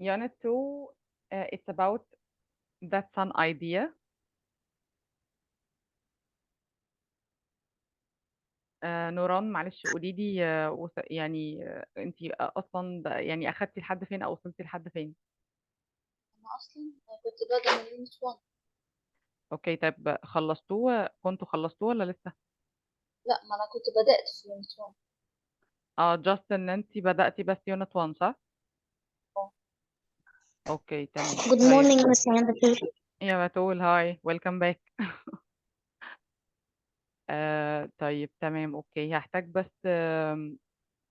Unit 2, it's about that's an idea. نوران معلش قولي لي يعني انت اصلا يعني اخدتي لحد فين او وصلتي لحد فين؟ أنا أصلا كنت بادئة من يونت 1. اوكي طيب كنتوا خلصتوه ولا لسه؟ لا، ما أنا كنت بدأت في يونت 1. اه جاست ان انت بدأتي بس يونت 1 صح؟ اه. اوكي تمام Good طيب. morning, Miss Andrew. يا بتقول هاي ويلكم باك. طيب تمام اوكي هحتاج بس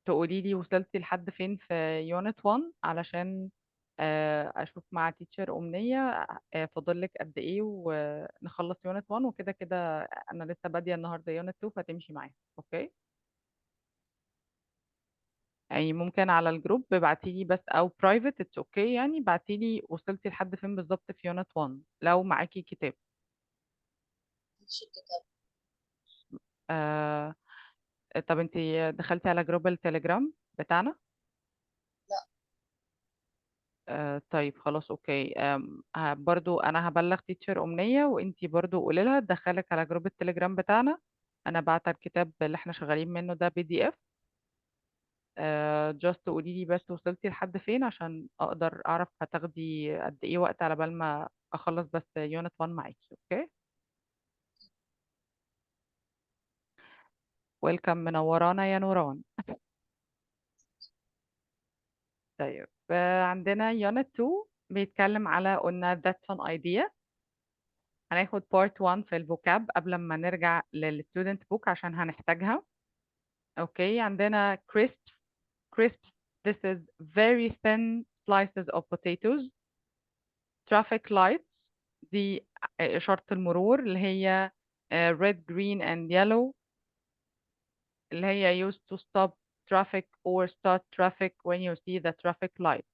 تقولي لي وصلتي لحد فين في يونت 1 علشان اشوف مع تيتشر امنية فاضل لك قد ايه ونخلص يونت 1 وكده كده انا لسه بادية النهارده يونت 2 فتمشي معايا اوكي. يعني ممكن على الجروب ابعتي لي بس او برايفت اتس اوكي يعني ابعتي لي وصلتي لحد فين بالظبط في يونت 1 لو معاكي كتاب. مش الكتاب. آه طب انت دخلتي على جروب التليجرام بتاعنا؟ لا. طيب خلاص اوكي برضو انا هبلغ تيتشر امنية وانتي برضو قولي لها تدخلك على جروب التليجرام بتاعنا. انا بعت الكتاب اللي احنا شغالين منه ده PDF. جاست قولي لي بس وصلتي لحد فين عشان اقدر اعرف هتاخدي قد ايه وقت على بال ما اخلص بس يونت 1 معاكي اوكي. ويلكم منورانا يا نوران. طيب عندنا يونت 2 بيتكلم على قلنا that's an idea. هناخد part 1 في الفوكاب قبل ما نرجع للستودنت بوك عشان هنحتاجها. اوكي عندنا crisps. crisps this is very thin slices of potatoes. traffic lights دي إشارة المرور اللي هي red green and yellow اللي هي used to stop traffic or start traffic when you see the traffic light.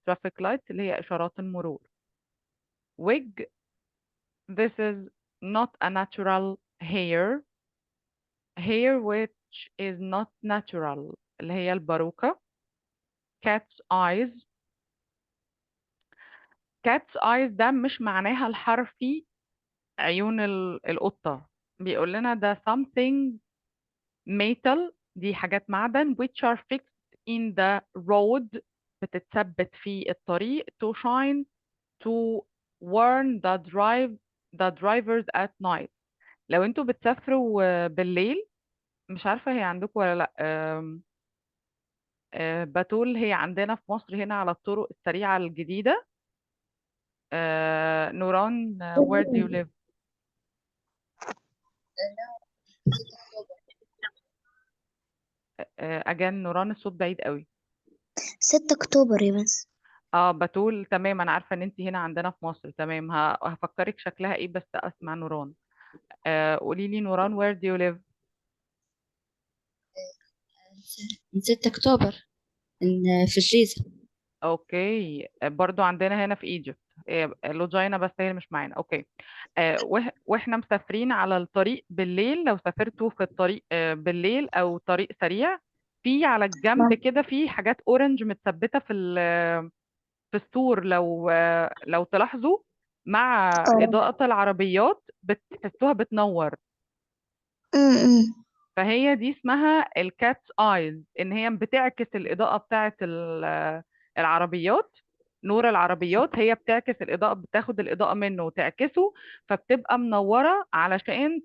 traffic lights اللي هي إشارات المرور. wig this is not a natural hair. hair which is not natural اللي هي الباروكة. cat's eyes. cat's eyes ده مش معناها الحرفي عيون القطة. بيقول لنا ده something metal دي حاجات معدن which are fixed in the road بتتثبت في الطريق to shine to warn the drivers at night. لو انتوا بتسافروا بالليل مش عارفة هي عندكم ولا لأ. بتول هي عندنا في مصر هنا على الطرق السريعة الجديدة. نوران where do you live؟ أنا 6 أكتوبر. again نوران الصوت بعيد قوي. 6 أكتوبر يا مس. اه بتول تمام انا عارفة ان انت هنا عندنا في مصر تمام هفكرك شكلها ايه بس اسمع نوران. قولي لي نوران where do you live؟ من 6 أكتوبر في الجيزة. اوكي برضو عندنا هنا في ايجيبت. لوجينا بس هي اللي مش معانا اوكي. واحنا مسافرين على الطريق بالليل لو سافرتوا في الطريق بالليل او طريق سريع في على الجنب كده في حاجات اورنج متثبته في السور لو تلاحظوا مع اه. اضاءة العربيات بتحسوها بتنور. أمم. فهي دي اسمها الكاتس ايز ان هي بتعكس الاضاءه بتاعه العربيات. نور العربيات هي بتعكس الاضاءه بتاخد الاضاءه منه وتعكسه فبتبقى منوره علشان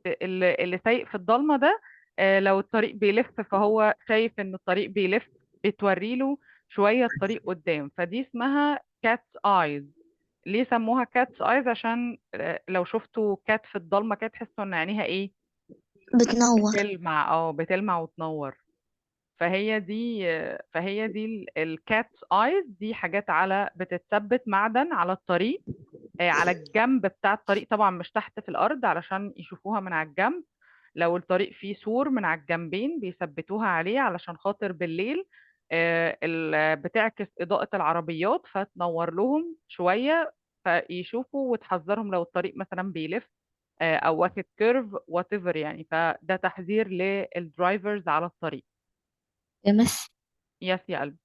اللي سايق في الضلمه ده لو الطريق بيلف فهو شايف ان الطريق بيلف بتوري له شويه الطريق قدام فدي اسمها كاتس ايز. ليه سموها كاتس ايز عشان لو شفتوا كات في الضلمه كده تحسوا ان عينيها ايه بتنور. بتلمع وتنور. فهي دي الكاتس ايز دي حاجات على بتتثبت معدن على الطريق على الجنب بتاع الطريق طبعا مش تحت في الارض علشان يشوفوها من على الجنب. لو الطريق فيه سور من على الجنبين بيثبتوها عليه علشان خاطر بالليل بتعكس إضاءة العربيات فتنور لهم شوية فيشوفوا وتحذرهم لو الطريق مثلا بيلف او واخد كيرف وات ايفر يعني فده تحذير للدرايفرز على الطريق. يا مس، يس يا قلبي.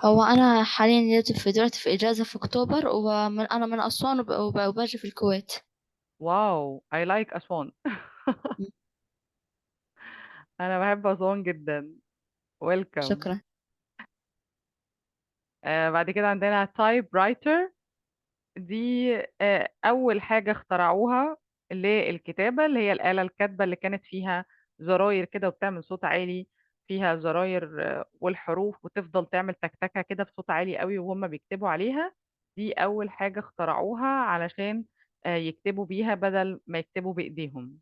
هو أنا حاليا دلوقتي في إجازة في أكتوبر، أنا من أسوان وباجي في الكويت. واو I like أسوان. أنا بحب أسوان جدا. welcome. شكرا. بعد كده عندنا تايب رايتر. دي أول حاجة اخترعوها للكتابة، اللي هي الآلة الكاتبة اللي كانت فيها زراير كده وبتعمل صوت عالي، فيها زراير والحروف، وتفضل تعمل تكتكة كده بصوت عالي قوي وهم بيكتبوا عليها. دي أول حاجة اخترعوها علشان يكتبوا بيها بدل ما يكتبوا بإيديهم.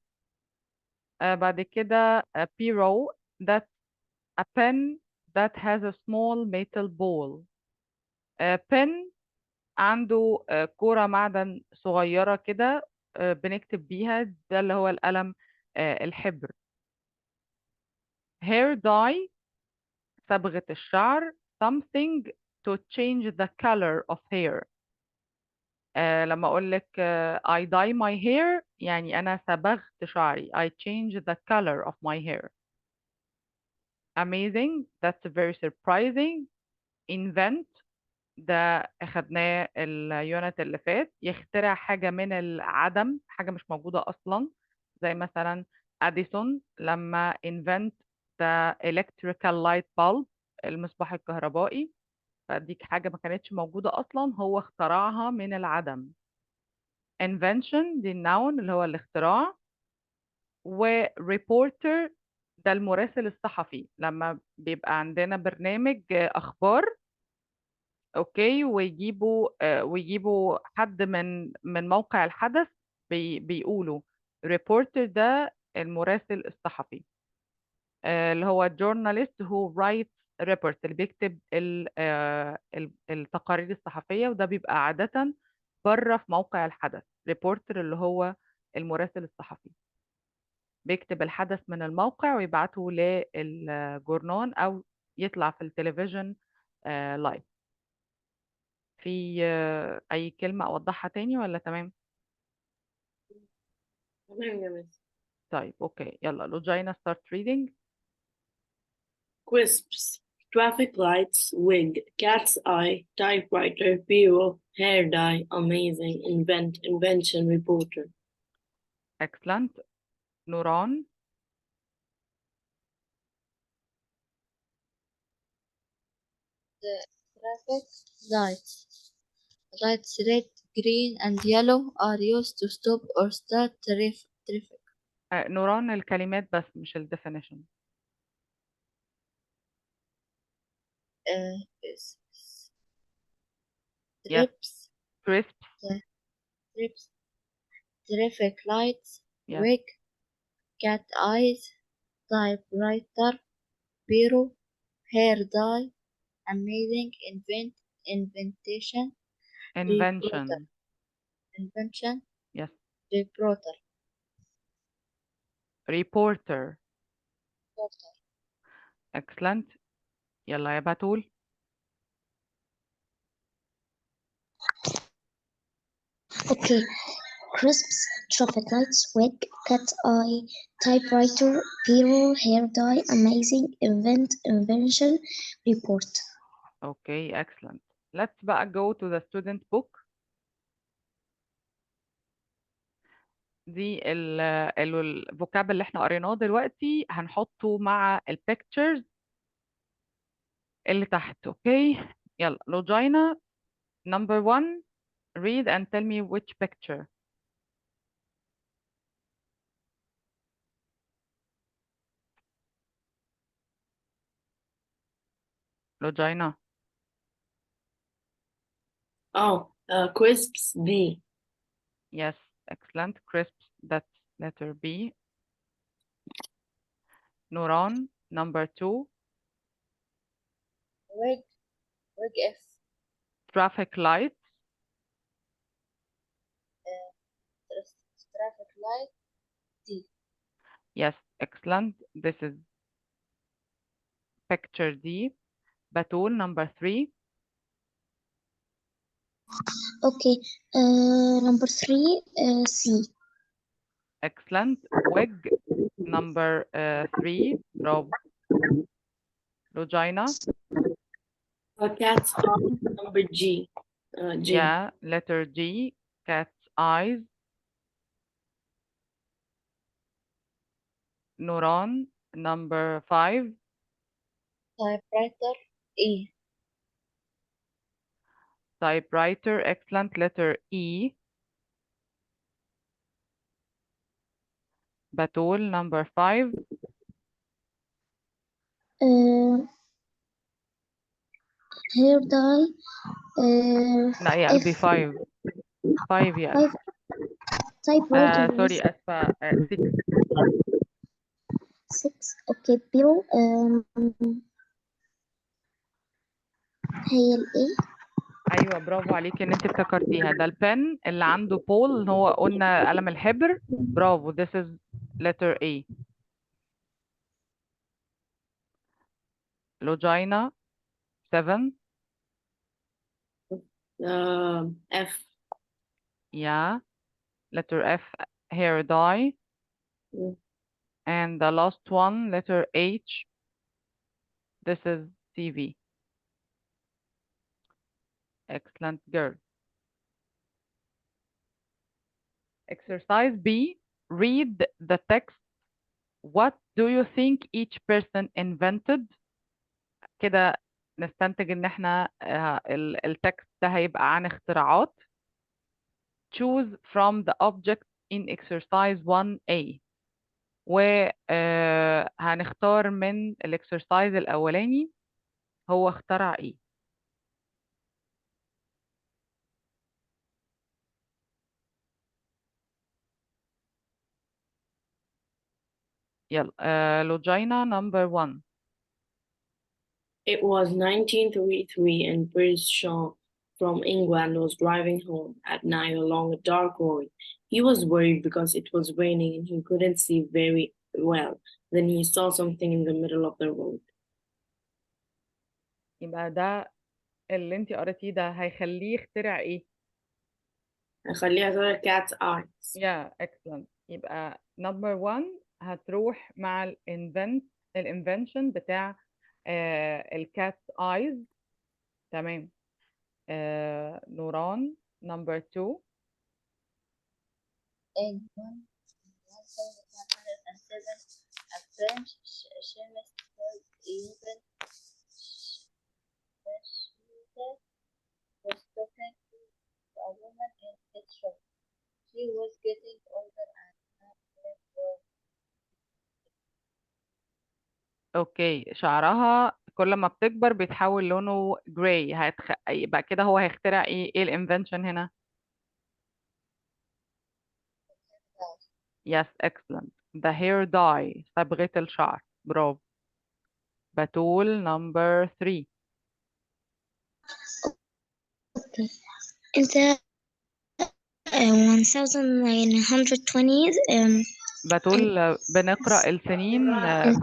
بعد كده P-row. That's a pen that has a small metal ball. pen عنده كورة معدن صغيرة كده بنكتب بيها، ده اللي هو القلم الحبر. hair dye صبغة الشعر. something to change the color of hair. لما أقول لك I dye my hair يعني أنا صبغت شعري. I change the color of my hair. amazing that's very surprising. invent ده أخدناه اليونت اللي فات. يخترع حاجة من العدم، حاجة مش موجودة أصلا، زي مثلا أديسون لما invent the electrical light bulb، المصباح الكهربائي. فدي حاجة ما كانتش موجودة أصلا، هو اخترعها من العدم. invention دي النون اللي هو الاختراع. و reporter ده المراسل الصحفي، لما بيبقى عندنا برنامج أخبار اوكي، ويجيبوا حد من موقع الحدث بيقولوا ريبورتر ده المراسل الصحفي. اللي هو journalist who writes report اللي بيكتب التقارير الصحفية، وده بيبقى عادة بره في موقع الحدث. ريبورتر اللي هو المراسل الصحفي بيكتب الحدث من الموقع ويبعته للجورنان أو يطلع في التلفزيون لايف. في أي كلمة أوضحها تاني ولا تمام؟ تمام يا مس. طيب أوكي، يلا لوجينا start reading. Crisps, traffic lights, wig, cat's eye, typewriter, bureau, hair dye, amazing, invent, invention, reporter. excellent. نوران. Traffic lights. Lights red, green, and yellow are used to stop or start traffic. نوران الكلمات بس مش ال definition. Yes. yes. Trips, crisp. trips, traffic lights, yes. wig, cat eyes, typewriter, bureau, hair dye, amazing, inventation, reporter, invention. invention, yes. reporter, reporter. reporter. excellent. يلا يا بتول. Okay. Crisps, traffic lights, wig, cat eye, typewriter, bureau, hair dye, amazing, invent, invention, report. okay excellent. let's بقى go to the student book. دي الفوكاب اللي احنا قريناه دلوقتي هنحطه مع البيكتشرز اللي تحت. اوكي يلا لوجينا number 1 read and tell me which picture. لوجينا. Oh, crisps, B. yes excellent. crisps that's letter B. Nuran number 2 Wig, F. traffic lights. Traffic light, T. yes excellent. this is picture D. Batul number 3 Okay. Number 3, C. excellent. wig number 3 برافو. Logina A cat's eye, number G. G. Yeah, letter G, cat's eyes. نوران, number 5. typewriter E. Typewriter, excellent, letter E. Batul, number 5. hair dye لا يا قلبي 5. 5 يا قلبي. typewriter سوري اسفة. 6. 6 اوكي بيرو هي الايه ايوه برافو عليكي ان انت افتكرتيها. ده البن اللي عنده بول اللي هو قلنا قلم الحبر. برافو, this is letter A. لوجينا 7. F. Yeah, letter F, hair dye. Mm. And the last one, letter H, this is TV. Excellent girl. Exercise B, read the text. What do you think each person invented? كده نستنتج ان احنا التكست ده هيبقى عن اختراعات. Choose from the object in exercise 1A. وهنختار من الاكسرسايز الاولاني هو اخترع ايه. يلا لوجينا number 1. It was 1933 and Prince Shaw from England was driving home at night along a dark road. He was worried because it was raining and he couldn't see very well. Then he saw something in the middle of the road. يبقى ده اللي انت قريتيه ده هيخليه يخترع ايه؟ خليها تقول cat's eyes. Yeah, excellent. يبقى number 1 هتروح مع الانفنشن بتاع الكات ايز. تمام. نوران number 2. In 1107, a French chemist called Ibn was talking to a woman in his shop. She was getting older and her hair was اوكي, شعرها كل ما بتكبر بيتحول لونه جراي. يبقى كده هو هيخترع ايه الانفنشن هنا؟ Yes, excellent. The hair dye, صبغة الشعر. برافو. بتول number 3. okay in the 1920s بتول بنقرأ السنين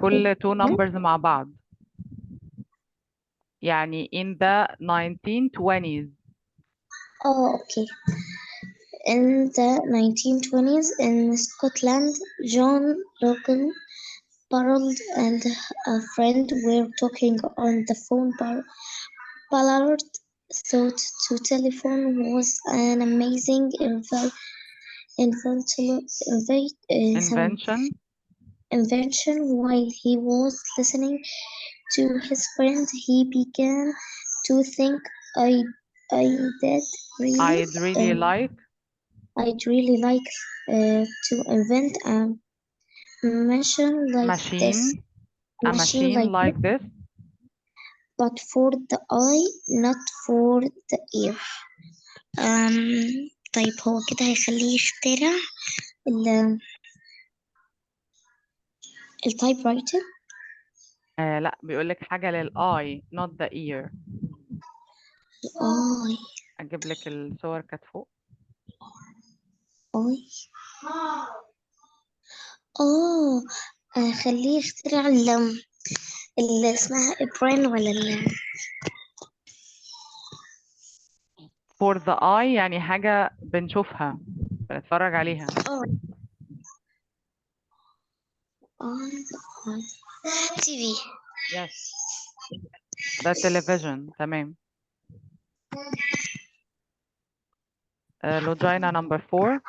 كل 2 numbers مع بعض. يعني in the 1920s. okay in the 1920s in Scotland John Logan Barrold and a friend were talking on the phone. Ballard thought to telephone was an amazing invention. While he was listening to his friend, he began to think, I'd really like to invent a machine like this. A machine like this. But for the eye, not for the ear. طيب هو كده هيخليه يخترع التايب رايتر. لا, بيقولك حاجة للآي not the ear. آي أجيب لك الصور كانت فوق. آي خليه يخترع اللي اسمها إبرين ولا for the eye يعني حاجة بنشوفها بنتفرج عليها. TV. Yes. ده television. تمام. لوجينا number 4.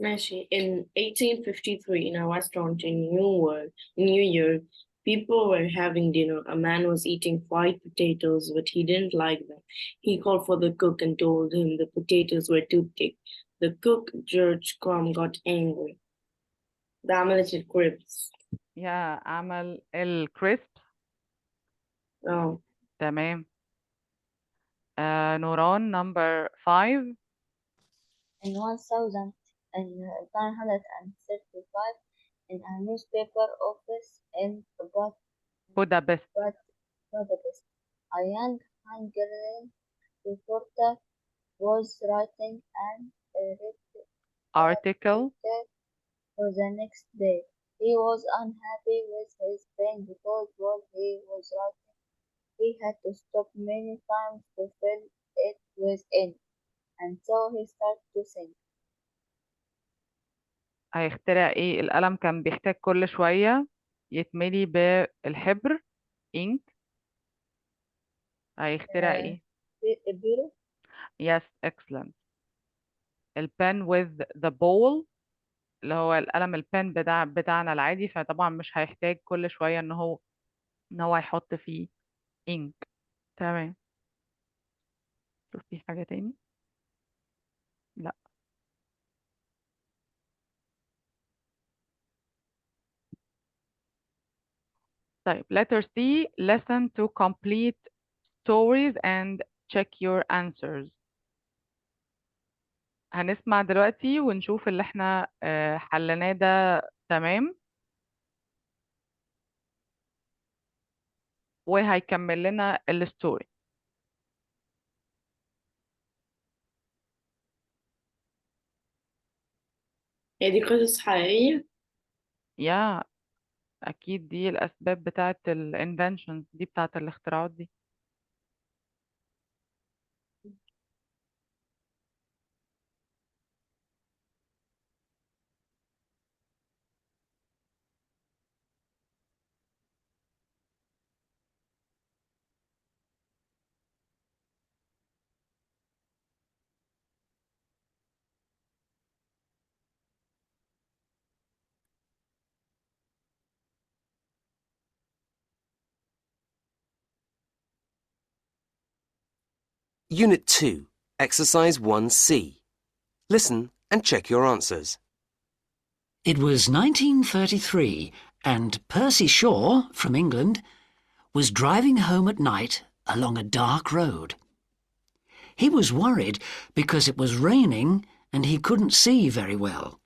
ماشي. In 1853, in a restaurant in New York, people were having dinner. A man was eating fried potatoes, but he didn't like them. He called for the cook and told him the potatoes were too thick. The cook, George Crumb, got angry. ده عملت الكريبس. يا عمل الكريسب. تمام. نوران number 5. In 1935, in a newspaper office in Budapest. Budapest, a young Hungarian reporter was writing an article for the next day. He was unhappy with his pen because while he was writing, he had to stop many times to fill it with ink, and so he started to think. هيخترع ايه؟ القلم كان بيحتاج كل شوية يتملي بالحبر ink. هيخترع ايه؟ البيرو. Yes, excellent. البن with the bowl اللي هو القلم البن بتاعنا العادي، فطبعا مش هيحتاج كل شوية ان هو يحط فيه ink. تمام. شوف في حاجة تاني؟ لا. طيب letter C, listen to complete stories and check your answers. هنسمع دلوقتي ونشوف اللي احنا حلناه ده تمام، وهيكمل لنا الستوري. هي دي قصص حقيقية؟ يا اكيد دي الاسباب بتاعت الانفنشنز دي، بتاعت الاختراعات دي. Unit 2, Exercise 1C. Listen and check your answers. It was 1933, and Percy Shaw, from England, was driving home at night along a dark road. He was worried because it was raining and he couldn't see very well.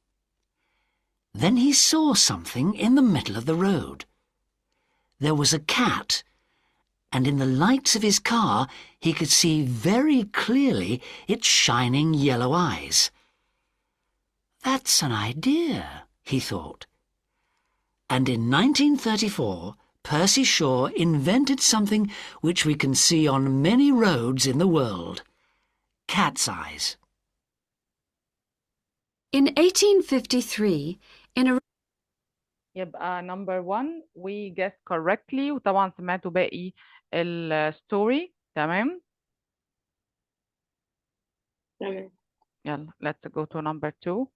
Then he saw something in the middle of the road. There was a cat, and in the lights of his car he could see very clearly its shining yellow eyes. That's an idea, he thought. And in 1934, Percy Shaw invented something which we can see on many roads in the world. Cat's eyes. In 1853, in a يبقى number 1 we guessed correctly، وطبعا سمعتوا باقي الستوري. تمام. تمام. يلا let's go to number 2.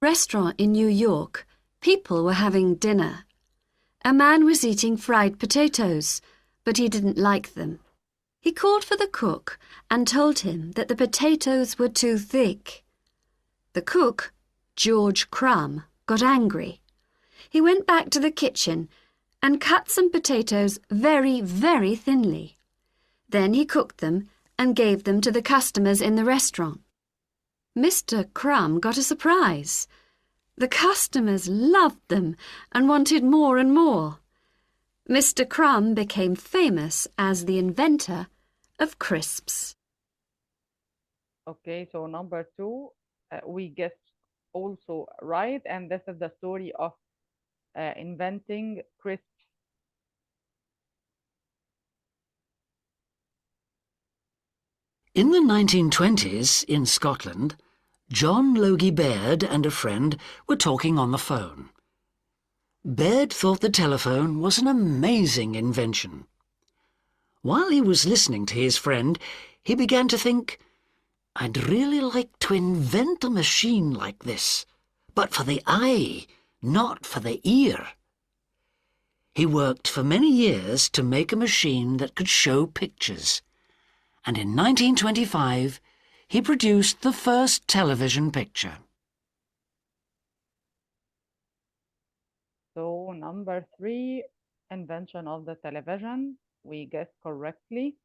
restaurant in New York, people were having dinner. A man was eating fried potatoes, but he didn't like them. He called for the cook and told him that the potatoes were too thick. The cook, George Crumb, got angry. He went back to the kitchen and cut some potatoes very, very thinly. Then he cooked them and gave them to the customers in the restaurant. Mr. Crumb got a surprise. The customers loved them and wanted more and more. Mr. Crumb became famous as the inventor of crisps. Okay, so number 2 we guessed also right, and this is the story of inventing crisps. In the 1920s, in Scotland, John Logie Baird and a friend were talking on the phone. Baird thought the telephone was an amazing invention. While he was listening to his friend, he began to think, I'd really like to invent a machine like this, but for the eye, not for the ear. He worked for many years to make a machine that could show pictures, and in 1925 he produced the first television picture. So number 3, invention of the television. We guessed correctly.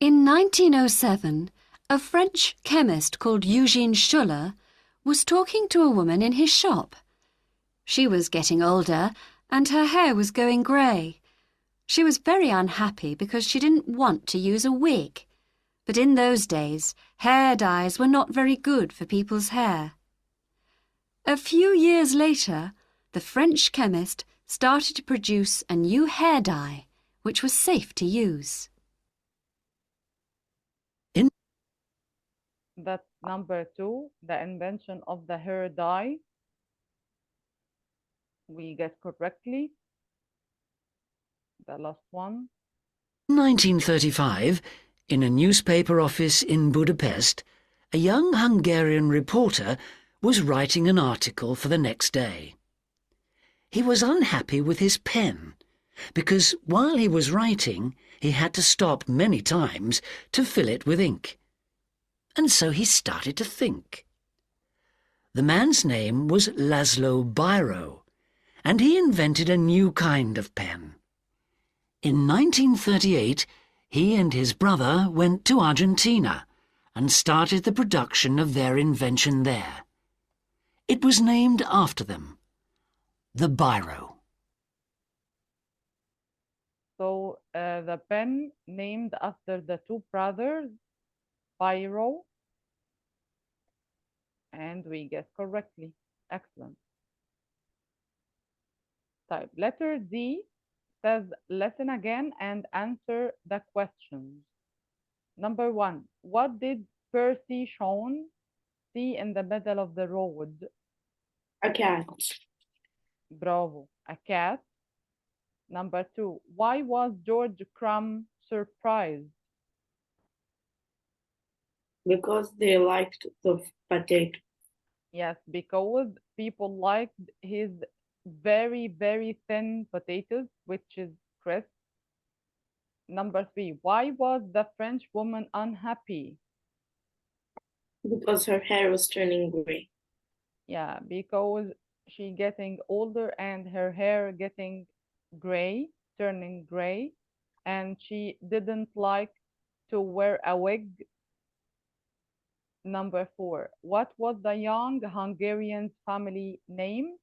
In 1907, a French chemist called Eugene Schuller was talking to a woman in his shop. She was getting older and her hair was going grey. She was very unhappy because she didn't want to use a wig. But in those days, hair dyes were not very good for people's hair. A few years later, the French chemist started to produce a new hair dye, which was safe to use. That's number 2, the invention of the hair dye. We guessed correctly. The last one. In 1935, in a newspaper office in Budapest, a young Hungarian reporter was writing an article for the next day. He was unhappy with his pen, because while he was writing, he had to stop many times to fill it with ink. And so he started to think. The man's name was Laszlo Biro, and he invented a new kind of pen. In 1938, he and his brother went to Argentina and started the production of their invention there. It was named after them, the Biro. So the pen named after the two brothers, Biro, and we guessed correctly. Excellent. Type letter D says listen again and answer the questions. Number 1, what did Percy Shawn see in the middle of the road? A cat. Bravo, a cat. Number 2, why was George Crumb surprised? Because they liked the potato. Yes, because people liked his very, very thin potatoes, which is crisp. Number 3, why was the French woman unhappy? Because her hair was turning gray. Yeah, because she getting older and her hair getting gray, turning gray, and she didn't like to wear a wig. Number 4, what was the young Hungarian's family name?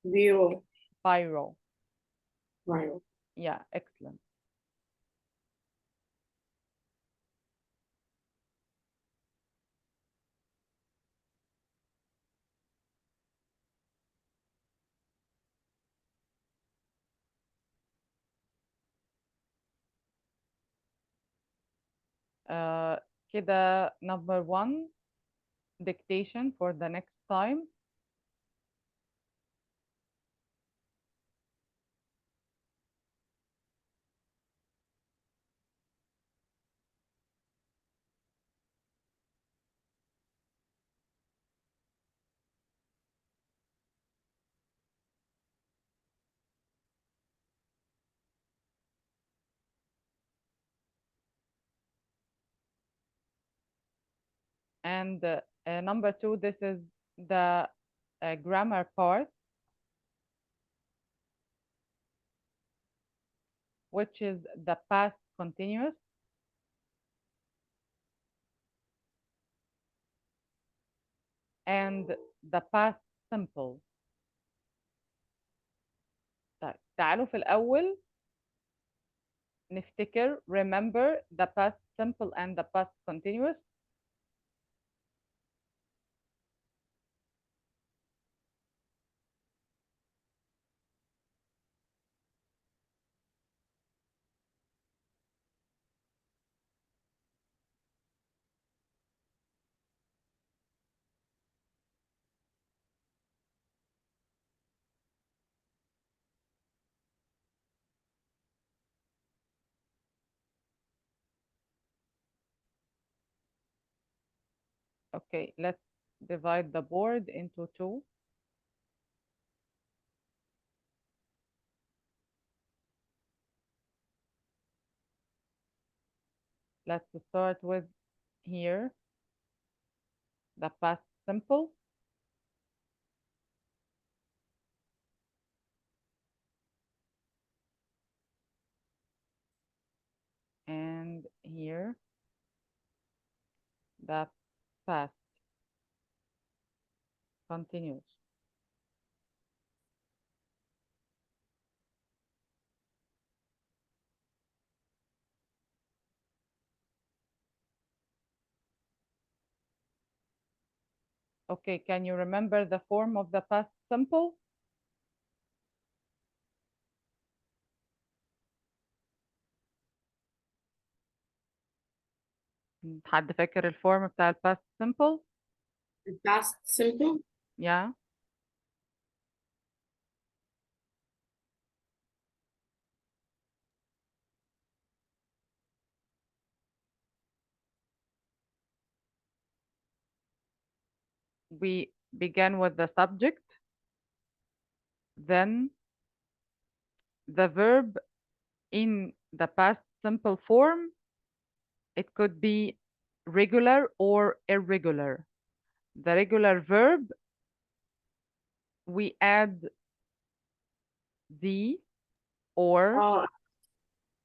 Biro. Biro. Biro. Yeah, excellent. كده number 1 dictation for the next time. And number 2, this is the grammar part, which is the past continuous. And the past simple. طيب تعالوا في الأول نفتكر remember the past simple and the past continuous. Okay, let's divide the board into two. Let's start with here, the past simple. And here, the past continuous. Okay, can you remember the form of the past simple? حد فاكر الفورم بتاع past simple؟ The past simple? Yeah. We began with the subject, then the verb in the past simple form. It could be regular or irregular. The regular verb, we add the or Oh,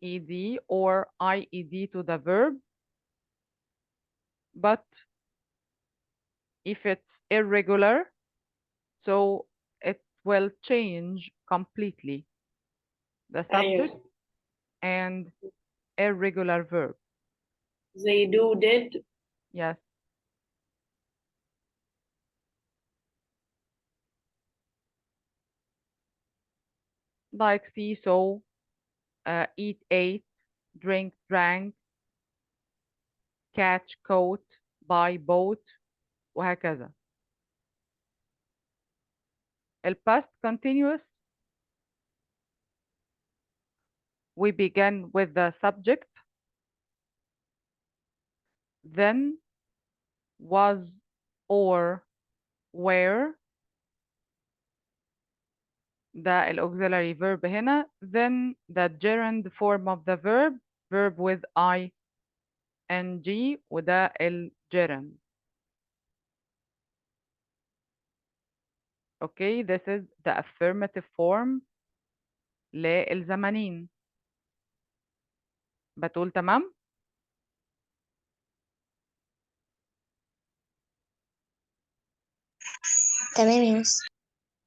ed or ied to the verb. But if it's irregular, so it will change completely the subject and irregular verb. they do, did. Yes. Like see, saw, eat, ate, drink, drank, catch, caught, buy, bought, وهكذا. الpast continuous, we begin with the subject, then was or were, ده الauxiliary verb هنا, then the gerund form of the verb with ing, وده الgerund. Okay, this is the affirmative form للزمانين. بتقول تمام؟ تمام يا مس.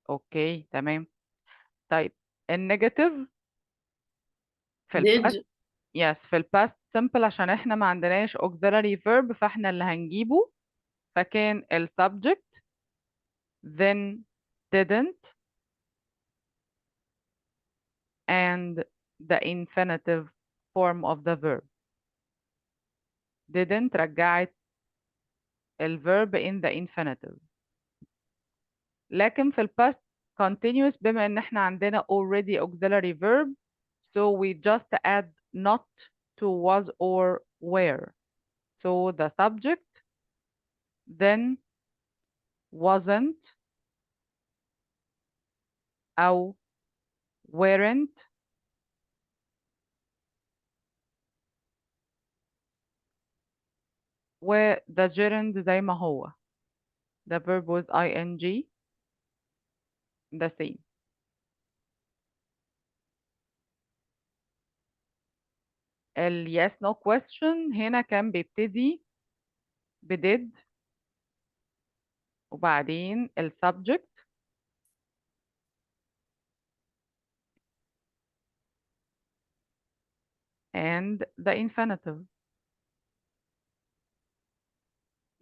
اوكي تمام. طيب النيجاتيف في الباست، Did. يس في الباست سمبل عشان احنا ما عندناش auxiliary verb فاحنا اللي هنجيبه، فكان ال subject then didn't and the infinitive form of the verb. didn't رجعت ال verb in the infinitive. لكن في الباست continuous بما ان احنا عندنا already auxiliary verb, so we just add not to was or were. So the subject then wasn't أو weren't و the gerund زي ما هو. The verb with ing the same. ال yes no question هنا كان بيبتدي ب did وبعدين ال subject and the infinitive.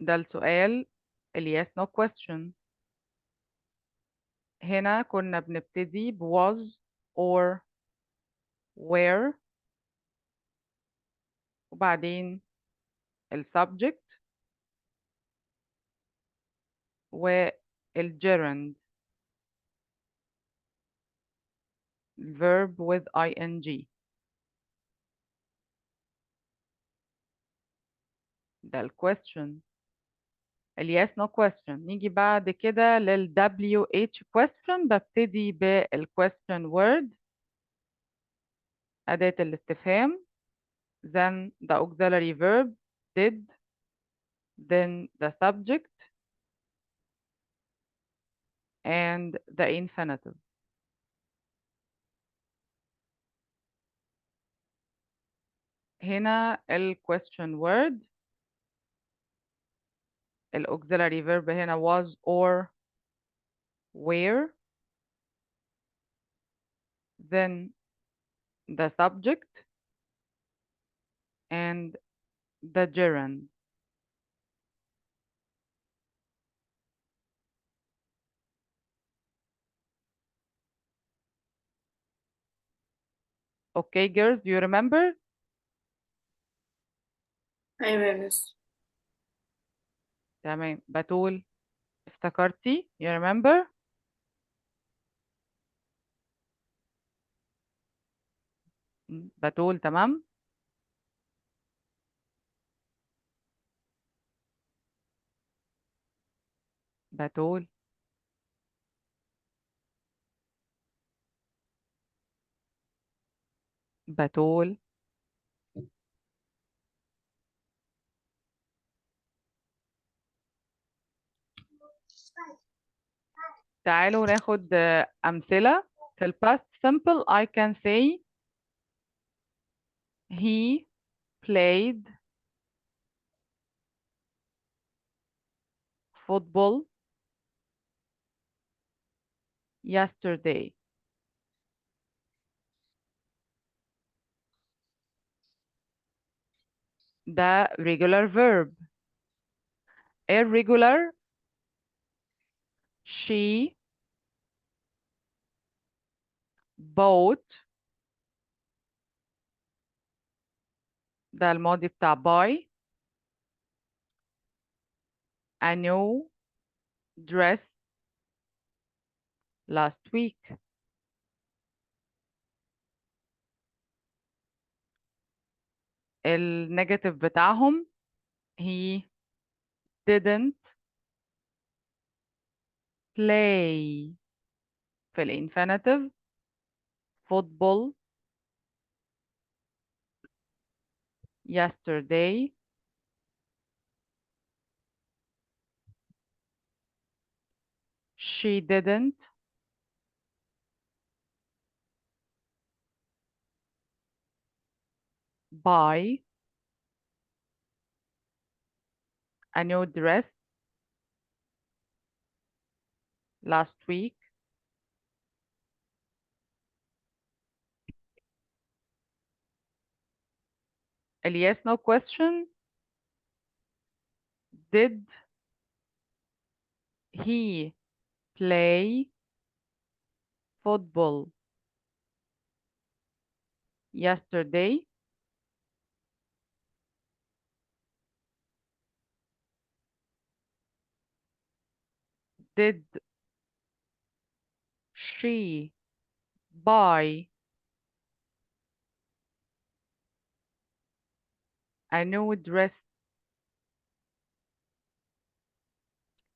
ده السؤال ال yes no question. هنا كنا بنبتدي ب was or were وبعدين ال subject والgerund verb with ing. ده ال question. ال yes no question. نيجي بعد كده لل WH question. ببتدي بال question word، أداة الاستفهام، then the auxiliary verb did, then the subject and the infinitive. هنا ال question word، ال auxiliary verb هنا was or were، then the subject and the gerund. Okay girls, you remember؟ أيوة يا مس. تمام. بتول افتكرتي؟ you remember؟ بتول تمام. بتول بتول تعالوا ناخد أمثلة. في ال past simple I can say he played football yesterday. ده regular verb. irregular she bought، ده الماضي بتاع buy، a new dress last week. النيجاتيف بتاعهم he didn't play. في الانفينيتيف football yesterday. She didn't buy a new dress last week. ال yes no question did he play football yesterday. Did she buy a new dress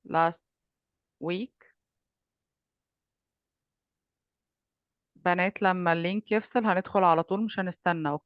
last week؟ بنات لما اللينك يفصل هندخل على طول، مش هنستنى.